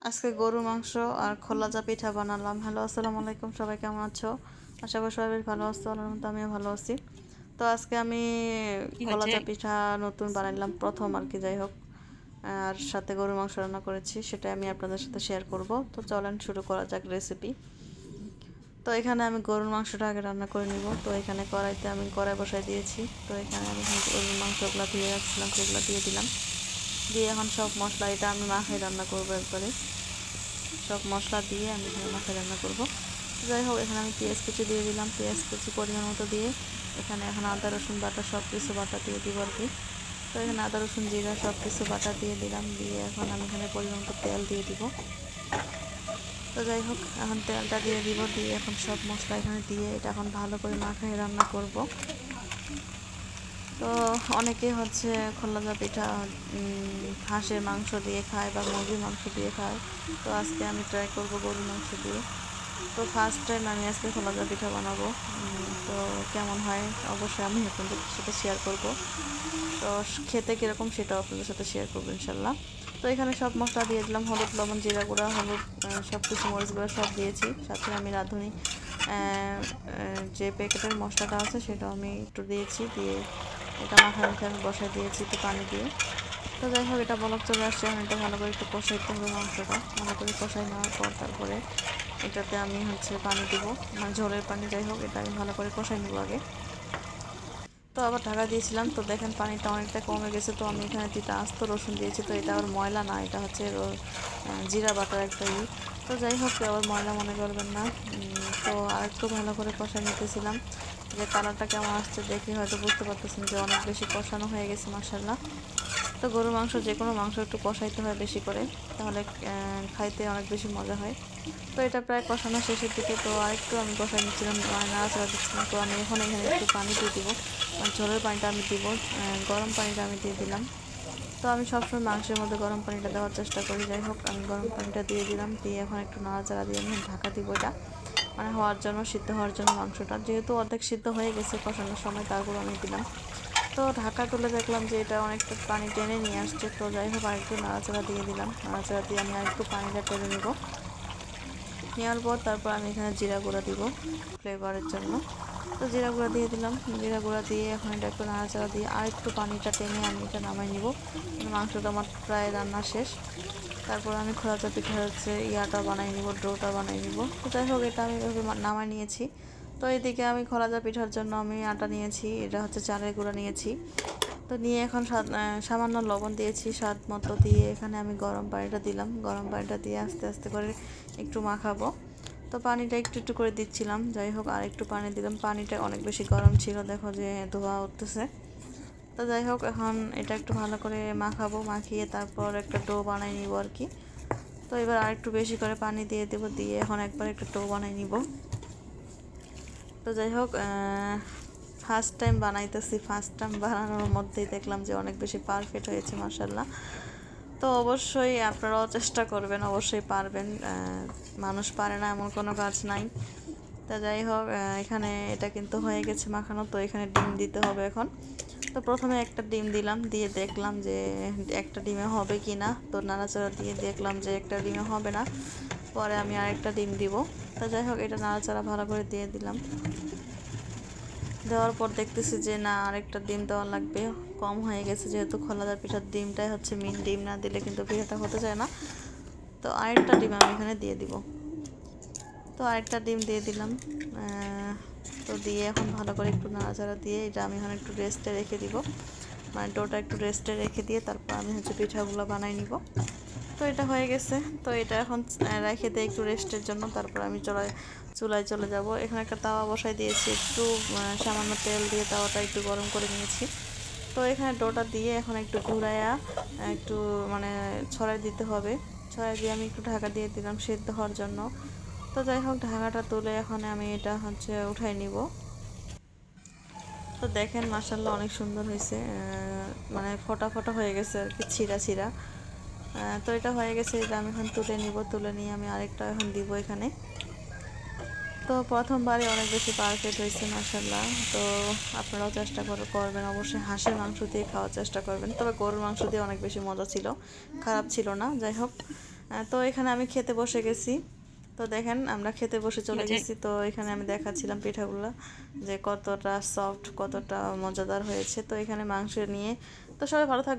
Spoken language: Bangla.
আজকে গরুর মাংস আর খোলাজা পিঠা বানালাম। হ্যালো, আসসালামু আলাইকুম, সবাই কেমন আছো? আশা করি সবাই বেশ ভালো আছো, আল্লাহর রহমতে আমিও ভালো আছি। তো আজকে আমি কি হয়েছে? খোলাজা পিঠা নতুন বানাইলাম, প্রথম আর কি, যাই হোক। আর সাথে গরুর মাংস রান্না করেছি, সেটা আমি আপনাদের সাথে শেয়ার করব। তো চলেন শুরু করা যাক রেসিপি। তো এখানে আমি গরুর মাংসটা আগে রান্না করে নিব। তো এখানে কড়াইতে আমি কড়াই বসাই দিয়েছি। তো এখানে আমি গরুর মাংসগুলো ধুয়ে রাখছিলাম, সেগুলো দিয়ে দিলাম। দিয়ে এখন সব মশলা, এটা আমি মাখাই রান্না করবো একবারে। সব মশলা দিয়ে আমি এখানে মাখায় রান্না করব। যাই হোক, এখানে আমি পেঁয়াজ কুচি দিয়ে দিলাম, পেঁয়াজ কুচি পরিমাণ মতো দিয়ে এখানে এখন আদা রসুন বাটা সব কিছু বাটা দিয়ে দিব আর কি। তো এখানে আদা রসুন জিরা সব কিছু বাটা দিয়ে দিলাম, দিয়ে এখন আমি এখানে পরিমাণ মতো তেল দিয়ে দিব। তো যাই হোক, এখন তেলটা দিয়ে দিব, দিয়ে এখন সব মশলা এখানে দিয়ে এটা এখন ভালো করে মাখায় রান্না করব। তো অনেকে হচ্ছে খোলাজা পিঠা হাঁসের মাংস দিয়ে খায় বা মুরগির মাংস দিয়ে খায়। তো আজকে আমি ট্রাই করব গরুর মাংস দিয়ে। তো ফার্স্ট টাইম আমি আজকে খোলাজা পিঠা বানাবো। তো কেমন হয় অবশ্যই আমি আপনাদের সাথে শেয়ার করব। তো খেতে কীরকম সেটাও আপনাদের সাথে শেয়ার করবো ইনশাল্লাহ। তো এখানে সব মশলা দিয়ে দিলাম, হলুদ লবণ জিরা গুঁড়া হলুদ, সব কিছু মরিচ গুঁড়া সব দিয়েছি। সাথে আমি রাঁধুনি যে প্যাকেটের মশলাটা আছে সেটাও আমি একটু দিয়েছি, দিয়ে এটা মাখা মেখে আমি বসাই দিয়েছি একটু পানি দিয়ে। তো যাই হোক, এটা বলক চলে আসছে, এখন এটা ভালো করে একটু কষাইতে হবে। মাংসটা ভালো করে কষাই নেওয়ার পর তারপরে এটাতে আমি হচ্ছে পানি দিব, মানে ঝোলের পানি। যাই হোক, এটা আমি ভালো করে কষাই নেবো আগে। তো আবার ঢাকা দিয়েছিলাম, তো দেখেন পানিটা অনেকটা কমে গেছে। তো আমি এখানে 2টা আস্ত রসুন দিয়েছি। তো এটা আবার ময়লা না, এটা হচ্ছে জিরা বাটার একটা তো যাই হোক, আবার ময়লা মনে করবেন না। তো আর একটু ভালো করে কষাই নিতেছিলাম, যে কালারটা কেমন আসছে দেখে হয়তো বুঝতে পারতেছেন যে অনেক বেশি কষানো হয়ে গেছে মাশাআল্লাহ। তো গরুর মাংস যে কোনো মাংস একটু কষাইতে হয় বেশি করে, তাহলে খাইতে অনেক বেশি মজা হয়। তো এটা প্রায় কষানো শেষের দিকে, তো আরেকটু আমি কষাই নিচ্ছিলাম, মানে নাড়াচাড়া দিচ্ছিলাম। তো আমি এখন এখানে একটু পানি দিয়ে দিব, মানে ঝোলের পানিটা আমি দিব, গরম পানিটা আমি দিয়ে দিলাম। তো আমি সবসময় মাংসের মধ্যে গরম পানিটা দেওয়ার চেষ্টা করি। যাই হোক, আমি গরম পানিটা দিয়ে দিলাম, দিয়ে এখন একটু নাড়াচাড়া দিয়ে আমি ঢাকা দিব এটা, মানে হওয়ার জন্য, সিদ্ধ হওয়ার জন্য। মাংসটা যেহেতু অর্ধেক সিদ্ধ হয়ে গেছে কষানোর সময়, তারপর আমি দিলাম। তো ঢাকা তুলে দেখলাম যে এটা অনেকটা পানি টেনে নিয়ে আসছে। তো যাই হোক, আরেকটু নাড়াচাড়া দিয়ে দিলাম, নাড়াচাড়া দিয়ে আমি আরেকটু পানিটা টেনে নিব। নেওয়ার পর তারপর আমি এখানে জিরা গুঁড়া দিব ফ্লেভারের জন্য। তো জিরা গুঁড়া দিয়ে দিলাম, জিরা গুঁড়া দিয়ে এখন এটা একটু নাড়াচাড়া দিয়ে আর একটু পানিটা টেনে আমি এটা নামাই নিব। মাংসটা আমার প্রায় রান্না শেষ। তারপর আমি খোলাচা পিঠা হচ্ছে ইয়াটা বানাই নিব, ডোটা বানাই নিব। তো যাই হোক, এটা আমি এভাবে নামাই নিয়েছি। তো এদিকে আমি খোলাচা পিঠার জন্য আমি আটা নিয়েছি, এটা হচ্ছে চালের গুঁড়া নিয়েছি। তো নিয়ে এখন সামান্য লবণ দিয়েছি স্বাদ মতো, দিয়ে এখানে আমি গরম পানিটা দিলাম, গরম পানিটা দিয়ে আস্তে আস্তে করে একটু মাখাবো। তো পানিটা একটু একটু করে দিচ্ছিলাম। যাই হোক, আর একটু পানি দিলাম, পানিটা অনেক বেশি গরম ছিল, দেখো যে ধোঁয়া উঠতেছে। তো যাই হোক, এখন এটা একটু ভালো করে মাখাবো, মাখিয়ে তারপর একটা ডো বানাই নিব আর কি। তো এবার আর একটু বেশি করে পানি দিয়ে দেবো, দিয়ে এখন একবার একটা ডো বানাই নিব। তো যাই হোক, ফার্স্ট টাইম বানাইতেছি, ফার্স্ট টাইম বানানোর মধ্যেই দেখলাম যে অনেক বেশি পারফেক্ট হয়েছে মাশাল্লাহ। তো অবশ্যই আপনারাও চেষ্টা করবেন, অবশ্যই পারবেন। মানুষ পারে না এমন কোনো কাজ নাই। তা যাই হোক, এখানে এটা কিন্তু হয়ে গেছে মাখানো। তো এখানে ডিম দিতে হবে এখন। তো প্রথমে একটা ডিম দিলাম, দিয়ে দেখলাম যে একটা ডিমে হবে কি না। তো নাড়াচাড়া দিয়ে দেখলাম যে একটা ডিমে হবে না, পরে আমি আরেকটা ডিম দিব। তো যাই হোক, এটা নাড়াচাড়া ভালো করে দিয়ে দিলাম। দেওয়ার পর দেখতেছি যে না, আরেকটা ডিম দেওয়া লাগবে, কম হয়ে গেছে। যেহেতু খোলাদার পিঠার ডিমটাই হচ্ছে মেন, ডিম না দিলে কিন্তু পিঠাটা হতে চায় না। তো আরেকটা ডিম আমি এখানে দিয়ে দিব। তো আরেকটা ডিম দিয়ে দিলাম। তো দিয়ে এখন ভালো করে একটু নাড়াচাড়া দিয়ে এটা আমি এখন একটু রেস্টে রেখে দিব, মানে ডোটা একটু রেস্টে রেখে দিয়ে তারপর আমি হচ্ছে পিঠাগুলো বানাই নিব। তো এটা হয়ে গেছে। তো এটা এখন রেখে দিই একটু রেস্টের জন্য, তারপর আমি চুলায় চলে যাব। এখানে একটা তাওয়া বসাই দিয়েছি, একটু সামান্য তেল দিয়ে তাওয়াটা একটু গরম করে নিয়েছি। তো এখানে ডোটা দিয়ে এখন একটু ঘুরাইয়া একটু মানে ছড়াই দিতে হবে। ছড়াই দিয়ে আমি একটু ঢাকা দিয়ে দিলাম সেদ্ধ হওয়ার জন্য। তো যাই হোক, ঢাকাটা তুলে এখন আমি এটা হচ্ছে উঠাই নিব। তো দেখেন মাশাল্লাহ অনেক সুন্দর হয়েছে, মানে ফোটা ফোটা হয়ে গেছে আর কি, ছিঁড়া ছিঁড়া। তো এটা হয়ে গেছে, এটা আমি এখন তুলে নিব, তুলে নিয়ে আমি আরেকটা এখন দিব এখানে। তো প্রথমবারই অনেক বেশি পারফেক্ট হয়েছে মাশাল্লাহ। তো আপনারাও চেষ্টা করবেন, অবশ্যই হাঁসের মাংস দিয়ে খাওয়ার চেষ্টা করবেন। তবে গরুর মাংস দিয়ে অনেক বেশি মজা ছিল, খারাপ ছিল না। যাই হোক, তো এখানে আমি খেতে বসে গেছি। তো দেখেন আমরা খেতে বসে চলে গেছি। তো এখানে আমি দেখাচ্ছিলাম পিঠাগুলো যে কতটা সফট, কতটা মজাদার হয়েছে। তো এখানে মাংস নিয়ে তো সবাই ভালো থাকবে।